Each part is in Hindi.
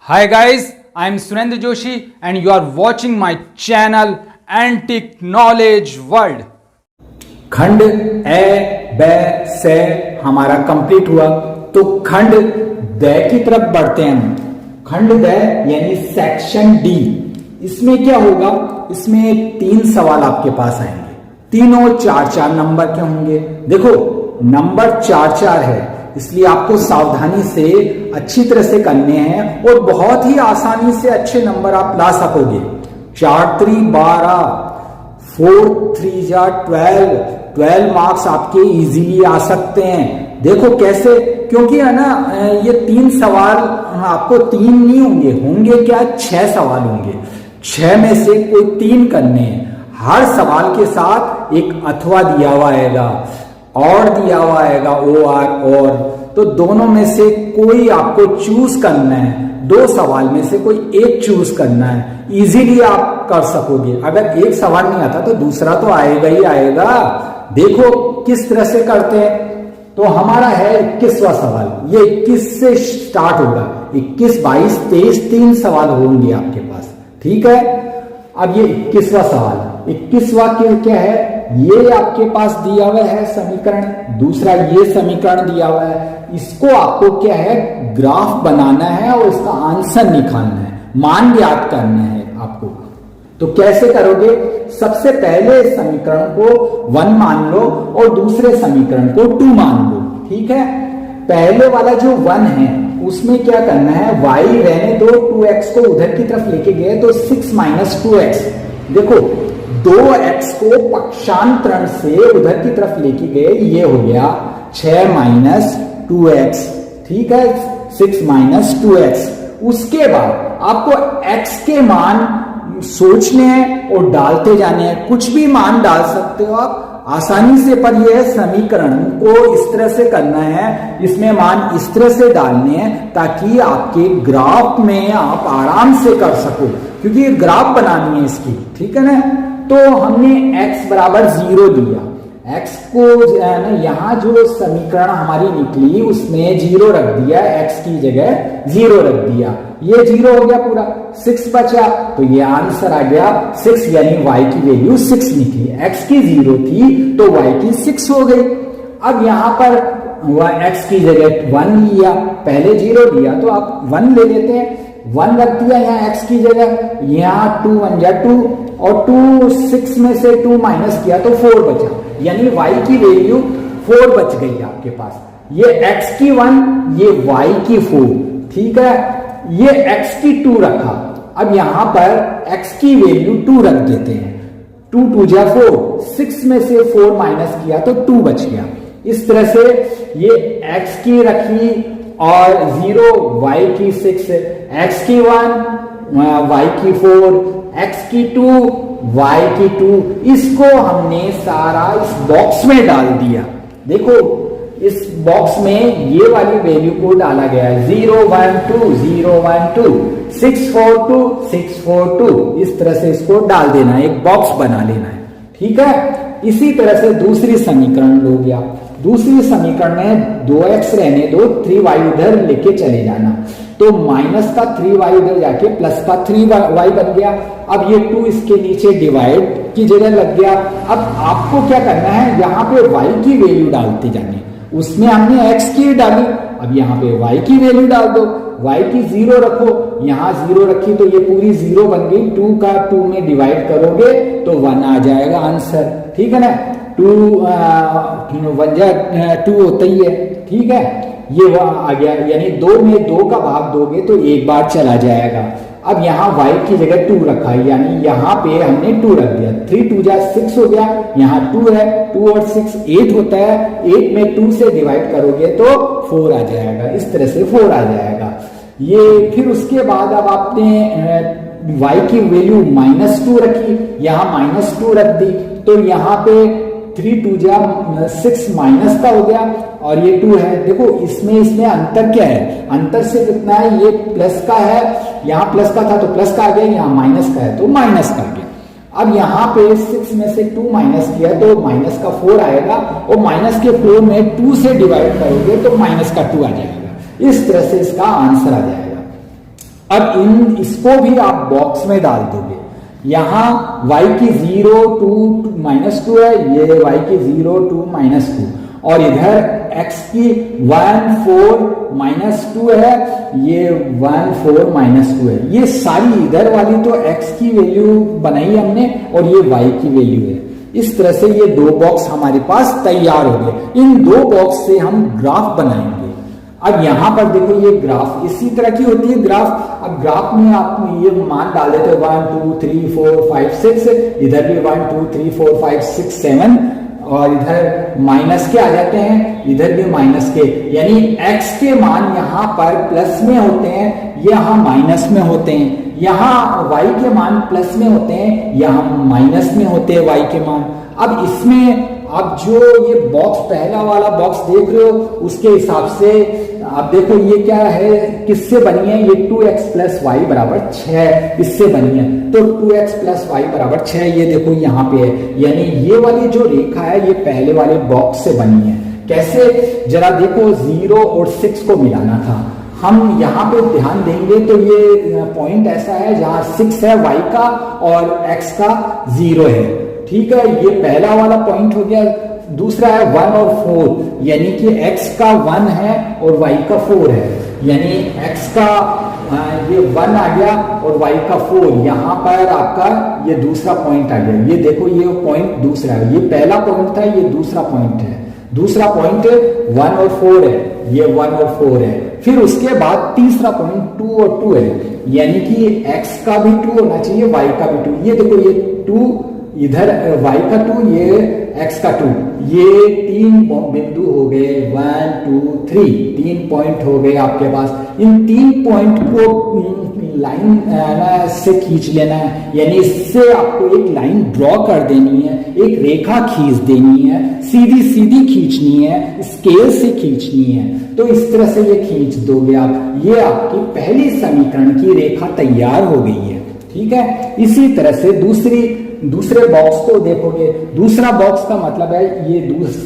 Hi guys, I am Surendra Joshi and you are watching my channel Antique Knowledge World. खंड ए ब से हमारा कंप्लीट हुआ तो खंड द की तरफ बढ़ते हैं हम। खंड द यानी सेक्शन डी। इसमें क्या होगा, इसमें 3 सवाल आपके पास आएंगे, तीनों 4-4 नंबर के होंगे। देखो नंबर 4-4 है, इसलिए आपको सावधानी से अच्छी तरह से करने हैं और बहुत ही आसानी से अच्छे नंबर आप ला सकोगे। 4×3 12, 4×3 12 मार्क्स आपके इजीली आ सकते हैं। देखो कैसे, क्योंकि है ना ये 3 सवाल आपको 3 नहीं होंगे क्या 6 सवाल होंगे। 6 में से कोई 3 करने हैं। हर सवाल के साथ एक अथवा दिया हुआ आएगा और दिया हुआ आएगा और तो दोनों में से कोई आपको चूज करना है। 2 सवाल में से कोई एक चूज करना है, इजीली आप कर सकोगे। अगर एक सवाल नहीं आता तो दूसरा तो आएगा ही आएगा। देखो किस तरह से करते हैं। तो हमारा है 21वां सवाल, ये 21 से स्टार्ट होगा। 21, 22, 23 3 सवाल होंगे आपके पास, ठीक है। अब ये 21वां सवाल, 21वां क्या है, ये आपके पास दिया हुआ है समीकरण, दूसरा ये समीकरण दिया हुआ है। इसको आपको क्या है, ग्राफ बनाना है और इसका आंसर निकालना है, मान ज्ञात करना है आपको। तो कैसे करोगे, सबसे पहले समीकरण को 1 मान लो और दूसरे समीकरण को 2 मान लो, ठीक है। पहले वाला जो 1 है उसमें क्या करना है, y रहने दो, 2x को उधर की तरफ लेके गए तो 6 - 2x। देखो 2x को पक्षांतरण से उधर की तरफ लेके गए, ये हो गया 6 - 2x, ठीक है। 6 - 2x। उसके बाद आपको x के मान सोचने हैं और डालते जाने हैं। कुछ भी मान डाल सकते हो आप आसानी से, पर यह समीकरण को इस तरह से करना है, इसमें मान इस तरह से डालने हैं ताकि आपके ग्राफ में आप आराम से कर सको, क्योंकि ये ग्राफ बनानी है इसकी, ठीक है ना। तो हमने x बराबर 0 लिया, x को यहां जो समीकरण हमारी निकली उसमें 0 रख दिया, x की जगह 0 रख दिया, ये 0 हो गया पूरा। 6 बचा तो ये आंसर आ गया 6, यानी y की वैल्यू 6 निकली। x की 0 थी तो y की 6 हो गई। अब यहां पर x की जगह 1 लिया, पहले 0 लिया तो आप 1 ले लेते हैं, 1 रख दिया यहाँ x की जगह। यहाँ 2 1 जा 2 और 2 6 में से 2 माइनस किया तो 4 बचा, यानी y की वैल्यू 4 बच गई आपके पास। ये x की 1, ये y की 4, ठीक है। ये x की 2 रखा, अब यहां पर x की वैल्यू 2 रख देते हैं। 2 2 जा 4, 6 में से 4 माइनस किया तो 2 बच गया। इस तरह से ये x की रखी और 0, y की 6, x की 1, y की 4, x की 2, y की 2। इसको हमने सारा इस बॉक्स में डाल दिया। देखो इस बॉक्स में ये वाली वैल्यू को डाला गया है, 0 1 2 0 1 2 6 4 2 6 4 2। इस तरह से इसको डाल देना है, एक बॉक्स बना लेना है, ठीक है। इसी तरह से दूसरी समीकरण लो गया। दूसरी समीकरण में 2x रहने दो, 3y उधर लेके चले जाना, तो माइनस का 3y उधर जाके प्लस का 3y बन गया। अब ये 2 इसके नीचे डिवाइड की जगह लग गया। अब आपको क्या करना है, यहाँ पे y की वैल्यू डालते जाने, उसमें हमने x की डाली, अब यहाँ पे y की वैल्यू डाल दो। y की 0 रखो, यहाँ 0 रखी तो ये पूरी 0 बन गई। 2 का 2 में डिवाइड करोगे तो 1 आ जाएगा आंसर, ठीक है ना। 2 1 जा 2 होता ही है, ठीक है। ये आ गया, यानी 2 में 2 का भाग दोगे तो एक बार चला जाएगा। अब यहाँ y की जगह 2 रखा है, यानी यहाँ पे हमने 2 रख दिया। 3 2 जा 6 हो गया, यहाँ 2 है, 2 और 6 8 होता है। 8 में 2 से डिवाइड करोगे तो 4 आ जाएगा, इस तरह से 4 आ जाएगा ये। फिर उसके बाद अब आपने y की वैल्यू -2 रखी, यहाँ -2 रख दी, तो यहाँ पे 3 2 जा 6 माइनस का हो गया और ये 2 है। देखो इसमें अंतर क्या है, अंतर से कितना है, ये प्लस का है, यहाँ प्लस का था तो प्लस का आ गया, यहाँ माइनस का है तो माइनस का आ गया। अब यहाँ पे 6 में से 2 माइनस किया तो माइनस का 4 आएगा, और माइनस के 4 में 2 से डिवाइड करोगे तो माइनस का 2 आ जाएगा। इस तरह से इसका आंसर आ जाएगा। अब इसको भी आप बॉक्स में डाल दोगे। यहां y की 0 2 -2 है, ये y की 0 2 -2, और इधर x की 1 4 -2 है, ये 1 4 -2 है। ये सारी इधर वाली तो x की वैल्यू बनाई हमने और ये y की वैल्यू है। इस तरह से ये दो बॉक्स हमारे पास तैयार हो गए। इन दो बॉक्स से हम ग्राफ बनाएंगे। अब यहां पर देखो ये ग्राफ इसी तरह की होती है ग्राफ। अब ग्राफ में आप ये मान डाल देते हो 1 2 3 4 5 6, इधर भी 1 2 3 4 5 6 7, और इधर माइनस के आ जाते हैं, इधर भी माइनस के, यानी x के मान यहाँ पर प्लस में होते हैं, यहाँ माइनस में होते हैं। यहाँ y के मान प्लस में होते हैं, यहाँ माइनस में होते हैं y के मान। अब इसमें अब जो ये बॉक्स पहला वाला बॉक्स देख रहे हो उसके हिसाब से आप देखो ये क्या है, किससे बनी है, ये 2x प्लस वाई बराबर 6 इससे बनी है। तो 2x प्लस वाई बराबर 6 ये देखो यहाँ पे है, यानी ये वाली जो रेखा है ये पहले वाले बॉक्स से बनी है। कैसे, जरा देखो 0 और 6 को मिलाना था। हम यहाँ पे ध्यान देंगे तो ये पॉइंट ऐसा है जहां 6 है y का और x का 0 है, ठीक है, ये पहला वाला पॉइंट हो गया। दूसरा है 1 और 4, यानी कि x का 1 है और y का 4 है, यानी x का ये 1 आ गया और y का 4, यहाँ पर आपका ये दूसरा पॉइंट आ गया। ये देखो ये पॉइंट दूसरा है, ये पहला पॉइंट था, ये दूसरा पॉइंट है। दूसरा पॉइंट 1 और 4 है, ये 1 और 4 है। फिर उसके बाद तीसरा पॉइंट 2 और 2 है, यानी कि x का भी 2 होना चाहिए, y का भी 2। ये देखो ये 2 इधर y का 2, ये x का 2, ये 3 बिंदु हो गए, 1 2 3, 3 पॉइंट हो गए आपके पास। इन 3 पॉइंट को लाइन से खींच लेना है, यानी इससे आपको एक लाइन ड्रॉ कर देनी है, एक रेखा खींच देनी है, सीधी सीधी खींचनी है, स्केल से खींचनी है। तो इस तरह से ये खींच दोगे आप, ये आपकी पहली समीकरण की रेखा तैयार हो गई है, ठीक है। इसी तरह से दूसरे बॉक्स को देखोगे, दूसरा बॉक्स का मतलब है ये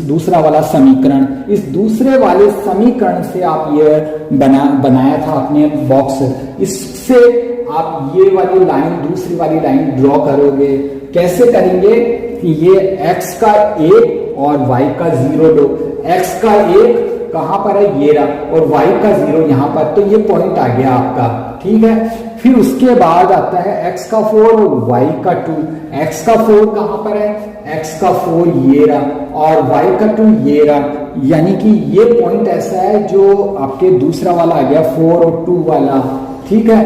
दूसरा वाला समीकरण। इस दूसरे वाले समीकरण से आप ये बनाया था आपने बॉक्स, इससे आप ये वाली लाइन, दूसरी वाली लाइन ड्रॉ करोगे। कैसे करेंगे, ये x का 1 और y का 0 लो। x का 1 कहां पर है, ये रहा, और y का 0 यहां पर, तो ये पॉइंट आ गया आपका, ठीक है। फिर उसके बाद आता है x का 4 और y का 2। x का 4 कहां पर है, x का 4 ये रहा, और y का 2 ये रहा, यानी कि ये पॉइंट ऐसा है जो आपके दूसरा वाला आ गया, 4 और 2 वाला, ठीक है।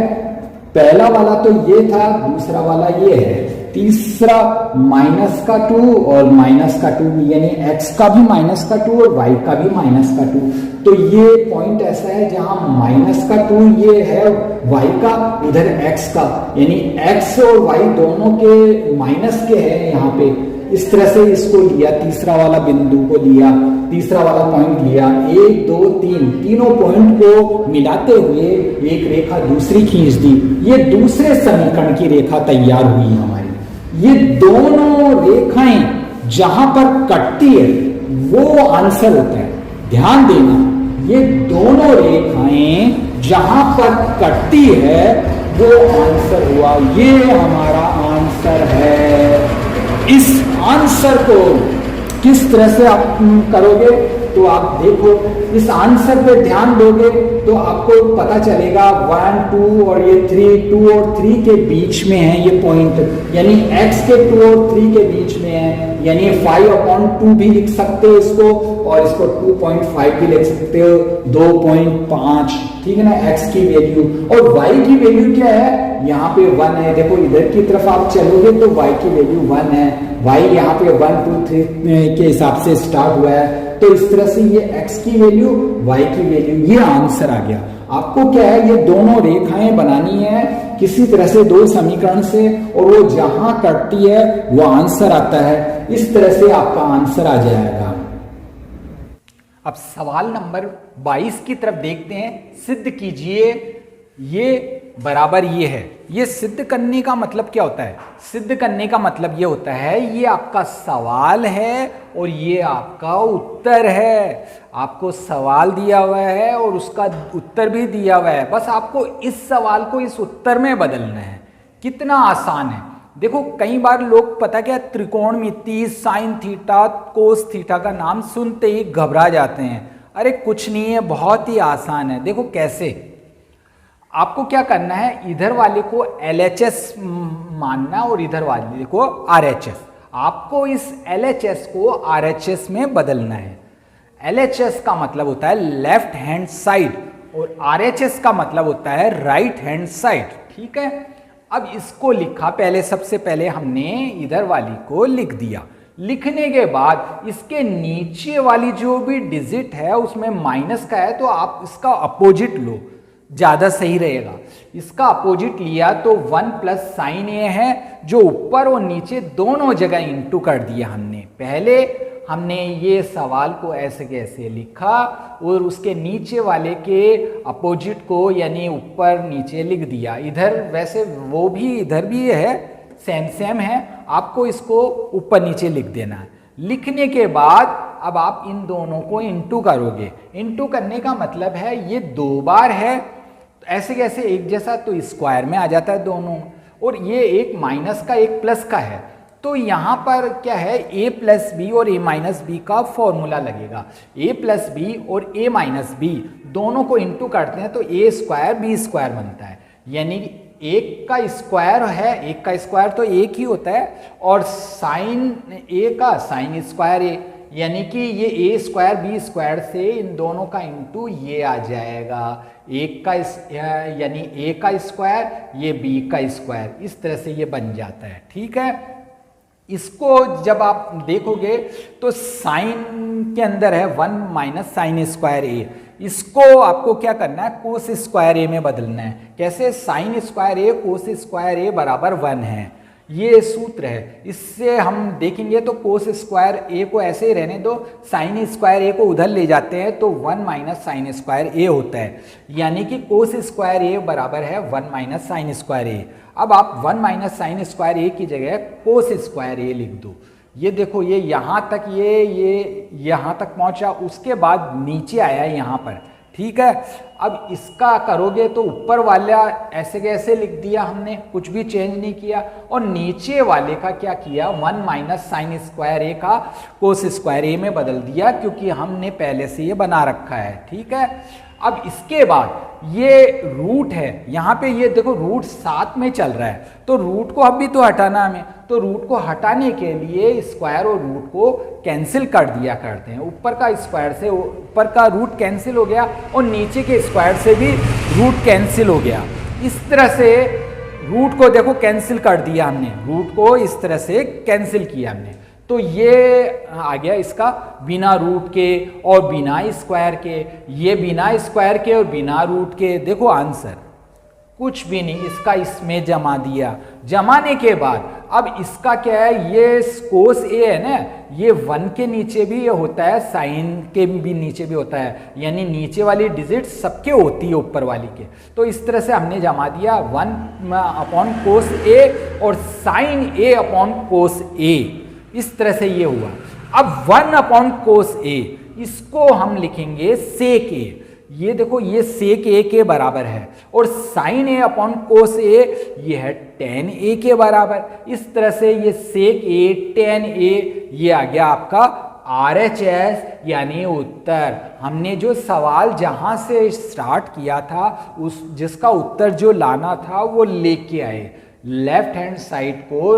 पहला वाला तो ये था, दूसरा वाला ये है, तीसरा माइनस का 2 और माइनस का 2, यानी x का भी माइनस का 2 और y का भी माइनस का 2। तो ये पॉइंट ऐसा है जहां माइनस का 2 ये है y का, उधर x का, यानी x और y दोनों के माइनस के हैं यहाँ पे। इस तरह से इसको लिया, तीसरा वाला बिंदु को लिया, तीसरा वाला पॉइंट लिया, 1 2 3, तीनों पॉइंट को मिलाते हुए एक रेखा दूसरी खींच दी। ये दूसरे समीकरण की रेखा तैयार हुई हमारी। ये दोनों रेखाएं जहां पर कटती है वो आंसर होता है, ध्यान देना। ये दोनों रेखाएं जहां पर कटती है वो आंसर हुआ, ये हमारा आंसर है। इस आंसर को किस तरह से आप करोगे, तो आप देखो, इस आंसर पे ध्यान दोगे तो आपको पता चलेगा 1 2 और ये 3, 2 और 3 के बीच में है ये पॉइंट, यानी x के 2 और 3 के बीच में है, यानी 5/2 भी लिख सकते हो इसको, और इसको 2.5 भी लिख सकते हो, 2.5, ठीक है ना, x की वैल्यू। और y की वैल्यू क्या है, यहाँ पे 1 है। देखो इधर की तरफ आप चलोगे तो y की वैल्यू 1 है, y यहाँ पे 1 2 3 के हिसाब से स्टार्ट हुआ है। तो इस तरह से ये x की वैल्यू, y की वैल्यू, ये आंसर आ गया। आपको क्या है, ये दोनों रेखाएं बनानी है किसी तरह से, दो समीकरण से, और वो जहां कटती है वो आंसर आता है। इस तरह से आपका आंसर आ जाएगा। अब सवाल नंबर 22 की तरफ देखते हैं। सिद्ध कीजिए ये बराबर ये है। ये सिद्ध करने का मतलब क्या होता है? सिद्ध करने का मतलब ये होता है ये आपका सवाल है और ये आपका उत्तर है। आपको सवाल दिया हुआ है और उसका उत्तर भी दिया हुआ है, बस आपको इस सवाल को इस उत्तर में बदलना है। कितना आसान है। देखो कई बार लोग पता क्या त्रिकोणमिति, साइन थीटा, कोस थीटा का नाम सुनते ही घबरा जाते हैं। अरे कुछ नहीं है, बहुत ही आसान है। देखो कैसे, आपको क्या करना है, इधर वाले को LHS मानना और इधर वाले को RHS। आपको इस LHS को RHS में बदलना है। LHS का मतलब होता है लेफ्ट हैंड साइड और RHS का मतलब होता है राइट हैंड साइड। ठीक है, अब इसको लिखा, पहले सबसे पहले हमने इधर वाली को लिख दिया। लिखने के बाद इसके नीचे वाली जो भी डिजिट है उसमें माइनस का है तो आप इसका अपोजिट लो, ज़्यादा सही रहेगा। इसका अपोजिट लिया तो 1 प्लस साइन ए है, जो ऊपर और नीचे दोनों जगह इंटू कर दिया हमने। पहले हमने ये सवाल को ऐसे कैसे लिखा और उसके नीचे वाले के अपोजिट को यानी ऊपर नीचे लिख दिया। इधर वैसे वो भी इधर भी है, सेम सेम है, आपको इसको ऊपर नीचे लिख देना है। लिखने के बाद अब आप इन दोनों को इंटू करोगे। इंटू करने का मतलब है ये 2 बार है, ऐसे कैसे एक जैसा तो स्क्वायर में आ जाता है दोनों, और ये एक माइनस का एक प्लस का है तो यहाँ पर क्या है a प्लस बी और a माइनस बी का फॉर्मूला लगेगा। a प्लस बी और a माइनस बी दोनों को इंटू करते हैं तो a स्क्वायर b स्क्वायर बनता है, यानी एक का स्क्वायर है, एक का स्क्वायर तो एक ही होता है, और साइन a का साइन स्क्वायर a, यानी कि ये a स्क्वायर b स्क्वायर से इन दोनों का इंटू ये आ जाएगा। एक का यानी a का स्क्वायर, ये b का स्क्वायर, इस तरह से ये बन जाता है। ठीक है, इसको जब आप देखोगे तो साइन के अंदर है 1 माइनस साइन स्क्वायर ए, इसको आपको क्या करना है कोस स्क्वायर ए में बदलना है। कैसे? साइन स्क्वायर ए कोस स्क्वायर ए बराबर 1 है, ये सूत्र है। इससे हम देखेंगे तो कोस स्क्वायर ए को ऐसे ही रहने दो, साइन स्क्वायर ए को उधर ले जाते हैं तो 1 माइनस साइन स्क्वायर ए होता है, यानी कि कोस स्क्वायर ए बराबर है 1 माइनस साइन स्क्वायर ए। अब आप 1 माइनस साइन स्क्वायर ए की जगह कोस स्क्वायर ए लिख दो। ये देखो ये यहाँ तक ये यहाँ तक पहुँचा, उसके बाद नीचे आया यहाँ पर। ठीक है, अब इसका करोगे तो ऊपर वाला ऐसे कैसे लिख दिया हमने, कुछ भी चेंज नहीं किया, और नीचे वाले का क्या किया 1 माइनस साइन स्क्वायर ए का कोस स्क्वायर ए में बदल दिया, क्योंकि हमने पहले से ये बना रखा है। ठीक है, अब इसके बाद ये रूट है, यहाँ पे ये देखो रूट साथ में चल रहा है तो रूट को अब भी तो हटाना हमें, तो रूट को हटाने के लिए स्क्वायर और रूट को कैंसिल कर दिया करते हैं। ऊपर का स्क्वायर से ऊपर का रूट कैंसिल हो गया और नीचे के स्क्वायर से भी रूट कैंसिल हो गया। इस तरह से रूट को देखो कैंसिल कर दिया हमने, रूट को इस तरह से कैंसिल किया हमने, तो ये आ गया इसका बिना रूट के और बिना स्क्वायर के, ये बिना स्क्वायर के और बिना रूट के। देखो आंसर कुछ भी नहीं, इसका इसमें जमा दिया। जमाने के बाद अब इसका क्या है, ये कोस ए है ना, ये 1 के नीचे भी ये होता है, साइन के भी नीचे भी होता है, यानी नीचे वाली डिजिट सबके होती है ऊपर वाली के। तो इस तरह से हमने जमा दिया 1 अपॉन कोस ए और साइन ए अपॉन कोस ए, इस तरह से ये हुआ। अब 1 अपॉन कोस ए, इसको हम लिखेंगे सेक ए। ये देखो ये सेक ए के बराबर है, और साइन ए अपॉन कोस ए ये है टेन ए के बराबर। इस तरह से ये सेक ए टेन ए ये आ गया आपका RHS यानी उत्तर। हमने जो सवाल जहां से स्टार्ट किया था उस जिसका उत्तर जो लाना था वो लेके आए। लेफ्ट हैंड साइड को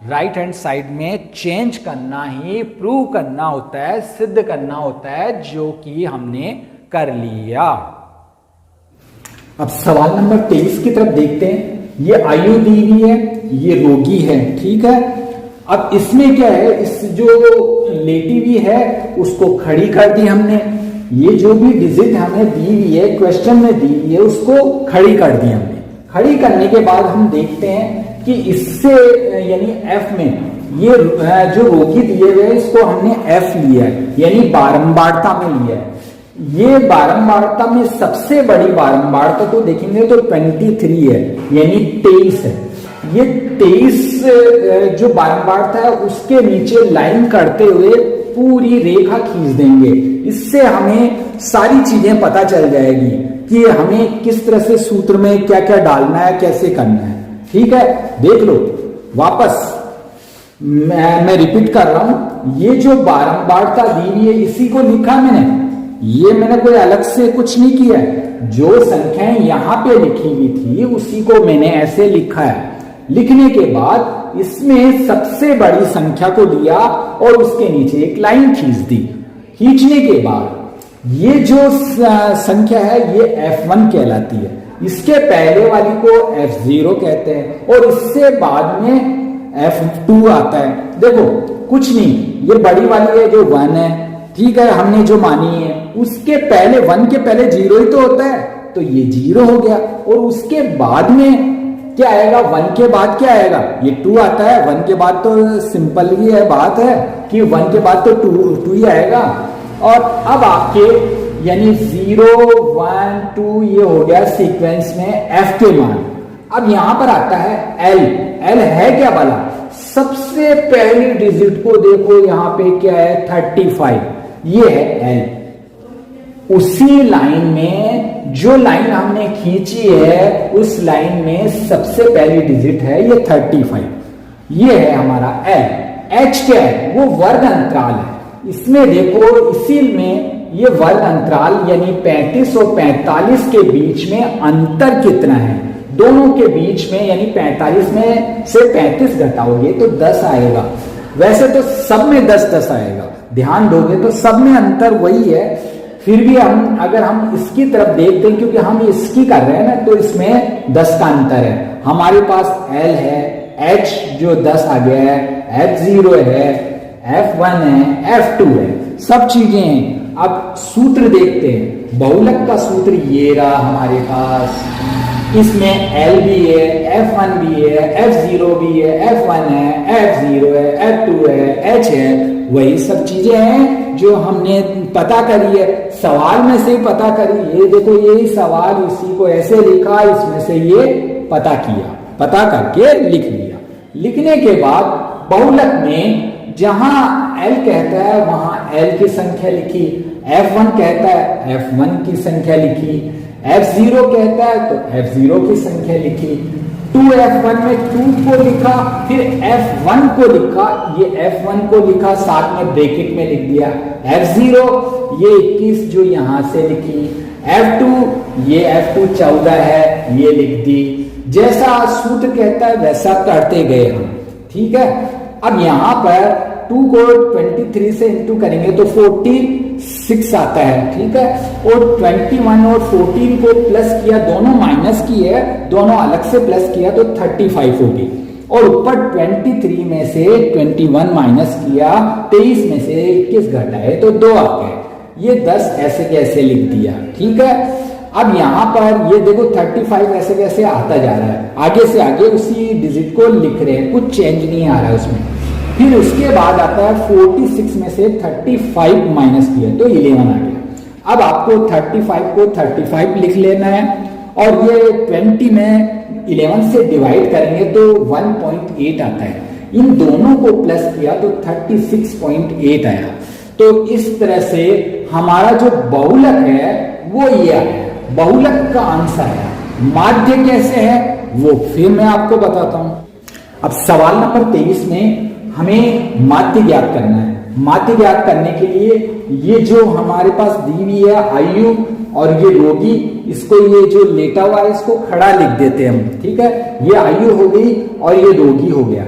राइट हैंड साइड में चेंज करना ही प्रूव करना होता है, सिद्ध करना होता है, जो कि हमने कर लिया। अब सवाल नंबर 23 की तरफ देखते हैं। ये आयु दी हुई है, ये रोगी है, ठीक है। अब इसमें क्या है, इस जो लेटी हुई है उसको खड़ी कर दी हमने। ये जो भी डिजिट हमें दी हुई है, क्वेश्चन में दी हुई है, उसको खड़ी कर दी हमने। खड़ी करने के बाद हम देखते हैं कि इससे यानी F में ये जो रोगी दिए हुए इसको हमने F लिया है, यानी बारंबारता में लिया है। ये बारंबारता में सबसे बड़ी बारंबारता तो देखेंगे तो 23 है, यानी 23 है। ये 23 जो बारंबारता है उसके नीचे लाइन करते हुए पूरी रेखा खींच देंगे। इससे हमें सारी चीजें पता चल जाएगी कि हमें किस तरह से सूत्र में क्या क्या डालना है, कैसे करना है। ठीक है, देख लो वापस मैं रिपीट कर रहा हूं। ये जो बारंबारता दी हुई है इसी को लिखा मैंने, ये मैंने कोई अलग से कुछ नहीं किया है। जो संख्याएं यहां पे लिखी हुई थी उसी को मैंने ऐसे लिखा है। लिखने के बाद इसमें सबसे बड़ी संख्या को लिया और उसके नीचे एक लाइन खींच दी। खींचने के बाद ये जो संख्या है ये F1 कहलाती है। इसके पहले वाली को F0 कहते हैं और इससे बाद में F2 आता है। देखो कुछ नहीं, ये बड़ी वाली है जो 1 है, ठीक है, हमने जो मानी है उसके पहले 1 के पहले 0 ही तो होता है, तो ये 0 हो गया। और उसके बाद में क्या आएगा, 1 के बाद क्या आएगा, ये 2 आता है। 1 के बाद तो सिंपल ही है, बात है कि 1 के बाद तो 2 ही आएगा। और अब आपके यानी 0 1 2 ये हो गया सीक्वेंस में F के मान। अब यहां पर आता है L है क्या वाला, सबसे पहली डिजिट को देखो यहां पे क्या है 35, ये है L। उसी लाइन में जो लाइन हमने खींची है उस लाइन में सबसे पहली डिजिट है ये 35, ये है हमारा L। H क्या है, वो वर्ग अंतराल है। इसमें देखो इसी में ये वर्ग अंतराल यानी 35 और 45 के बीच में अंतर कितना है, दोनों के बीच में, यानी 45 में से 35 घटाओगे तो 10 आएगा। वैसे तो सब में 10 आएगा, ध्यान दोगे तो सब में अंतर वही है। फिर भी हम अगर हम इसकी तरफ देखते हैं, क्योंकि हम इसकी कर रहे हैं ना, तो इसमें 10 का अंतर है। हमारे पास L है, H जो 10 आ गया है, F0 है, F1 है, F2 है, सब चीजें हैं। अब सूत्र देखते हैं, बहुलक का सूत्र ये रहा हमारे पास। इसमें L भी है, F1 भी है, F0 भी है, F1 है, F0 है, F2 है, H है, वही सब चीजें हैं जो हमने पता करी है, सवाल में से पता करी। ये देखो यही सवाल, इसी को ऐसे लिखा, इसमें से ये पता किया, पता करके लिख लिया। लिखने के बाद बहुलक में जहां L कहता है वहां L की संख्या लिखी, F1 कहता है F1 की संख्या लिखी, F0 कहता है तो F0 की संख्या लिखी। 2F1 में 2 को लिखा, फिर F1 को लिखा, ये F1 को लिखा, साथ में ब्रैकेट में लिख दिया। F0 ये 21 जो यहां से लिखी, F2 ये F2 14 है, ये लिख दी। जैसा सूत्र कहता है वैसा करते गए हम, ठीक है। अब यहां पर 2 को 23 से इंटू करेंगे तो 46 आता है, ठीक है। और 21 और 14 को प्लस किया, दोनों माइनस किए, दोनों अलग से प्लस किया तो 35 होगी। और ऊपर 23 में से 21 माइनस किया, 23 में से 21 घटाए तो 2 आ गए। ये 10 ऐसे कैसे लिख दिया, ठीक है। अब यहां पर ये देखो 35 ऐसे कैसे आता जा रहा है, आगे से आगे उसी डिजिट को लिख रहे हैं, कुछ चेंज नहीं आ रहा है उसमें। फिर उसके बाद आता है 46 में से 35 माइनस किया तो 11 आ गया। अब आपको 35 को 35 लिख लेना है और ये 20 में 11 से डिवाइड करेंगे तो 1.8 आता है। इन दोनों को प्लस किया तो 36.8 आया। तो इस तरह से हमारा जो बहुलक है वो ये आया, बहुलक का आंसर है। माध्य कैसे है वो फिर मैं आपको बताता हूं। अब सवाल नंबर 23 में हमें माध्य ज्ञात करना है। माध्य ज्ञात करने के लिए ये जो हमारे पास दी हुई है आयु और ये रोगी, इसको ये जो लेटा हुआ है इसको खड़ा लिख देते हैं हम, ठीक है। ये आयु हो गई और ये रोगी हो गया।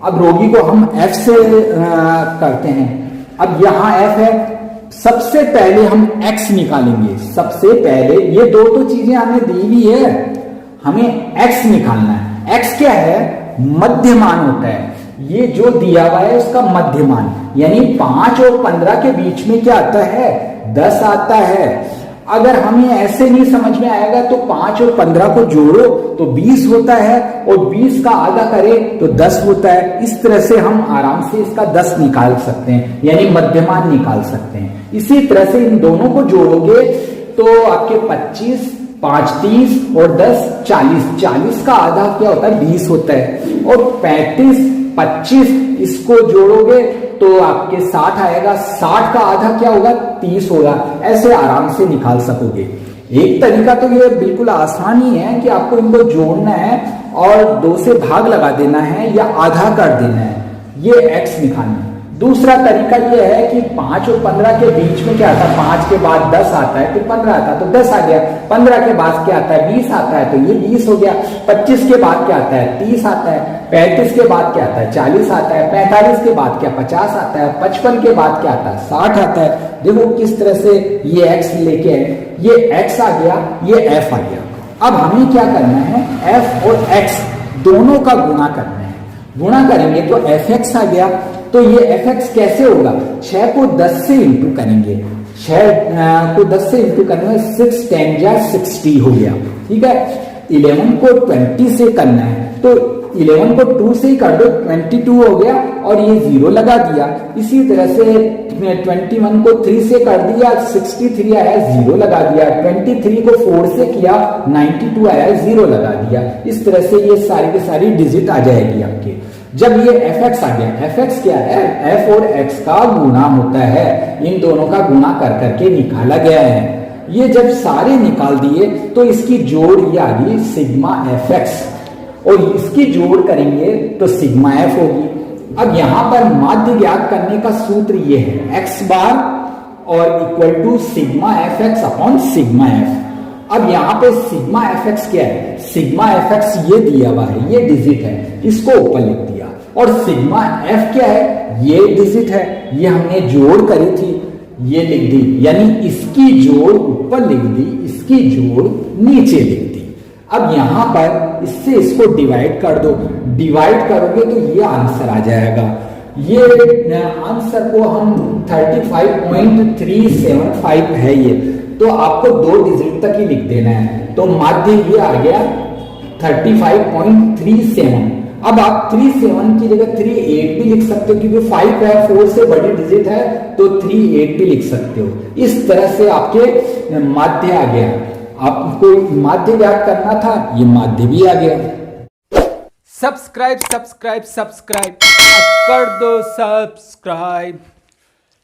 अब रोगी को हम F से करते हैं। अब यहाँ F है, सबसे पहले हम X निकालेंगे। सबसे पहले ये दो तो चीजें हमें दी हुई है, हमें X निकालना है। X क्या है, मध्यमान होता है। ये जो दिया हुआ है उसका मध्यमान, यानी 5 और 15 के बीच में क्या आता है, 10 आता है। अगर हमें ऐसे नहीं समझ में आएगा तो 5 और 15 को जोड़ो तो 20 होता है, और 20 का आधा करें तो 10 होता है। इस तरह से हम आराम से इसका 10 निकाल सकते हैं, यानी मध्यमान निकाल सकते हैं। इसी तरह से इन दोनों को जोड़ोगे तो आपके 25, 5 30 और 10 40, 40 का आधा क्या होता है 20 होता है, और 35 25 इसको जोड़ोगे तो आपके 60 आएगा, 60 का आधा क्या होगा 30 होगा। ऐसे आराम से निकाल सकोगे। एक तरीका तो ये बिल्कुल आसान ही है कि आपको इनको जोड़ना है और 2 से भाग लगा देना है या आधा कर देना है, ये x निकालना है। दूसरा तरीका ये है कि 5 और 15 के बीच में क्या आता है, 5 के बाद 10 आता है, फिर 15 आता है तो 10 आ गया, 15 के बाद क्या आता है 20 आता है तो ये 20 हो गया, 25 के बाद क्या आता है 30 आता है, 35 के बाद क्या आता है 40 आता है, 45 के बाद क्या 50 आता है, 55 के बाद क्या आता है 60 आता है। देखो किस तरह से ये x लेके आए, ये x आ गया, ये f आ गया। अब हमें क्या करना है, f और x दोनों का गुणा करना है। गुणा करेंगे तो fx आ गया, तो ये fx कैसे होगा, 6 को 10 से इंटू करेंगे, 6 को 10 से इंटू करने में 6 10 जा 60 हो गया, ठीक है। 11 को 20 से करना है तो 11 को 2 से ही कर दो, 22 हो गया और ये 0 लगा दिया। इसी तरह से 21 को 3 से कर दिया, 63 आया, 0 लगा दिया। 23 को 4 से किया, 92 आया, 0 लगा दिया। इस तरह से ये सारी की सारी डिजिट आ जाएगी आपके। जब ये fx आ गया, fx क्या है, f और x का गुणा होता है, इन दोनों का गुणा कर करके निकाला गया है। ये जब सारे निकाल दिए तो इसकी जोड़ ये आ गई सिग्मा fx, और इसकी जोड़ करेंगे तो सिग्मा f होगी। अब यहां पर माध्य ज्ञात करने का सूत्र ये है, x बार और equal to sigma fx upon sigma f। अब यहाँ पे सिग्मा fx क्या है, सिग्मा fx ये दिया हुआ है, ये डिजिट है, इसको ऊपर लिख दिया, और सिग्मा f क्या है, ये डिजिट है, ये हमने जोड़ करी थी, ये लिख दी, यानी इसकी जोड़ ऊपर लिख दी, इसकी जोड़ नीचे लिख दी। अब यहां पर इससे इसको डिवाइड कर दो, डिवाइड करोगे तो ये आंसर आ जाएगा। ये आंसर को हम 35.375 है ये, तो आपको 2 डिजिट तक ही लिख देना है, तो माध्य ये आ गया 35.37। अब आप 37 की जगह 38 भी लिख सकते हो, क्योंकि 5 है, 4 से बड़ी डिजिट है तो 38 भी लिख सकते हो। इस तरह से आपके माध्य आ गया। आपको माध्य ज्ञात करना था, ये माध्य भी आ गया। सब्सक्राइब सब्सक्राइब सब्सक्राइब कर दो सब्सक्राइब,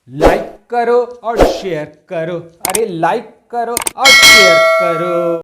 लाइक करो और शेयर करो, अरे लाइक करो और शेयर करो।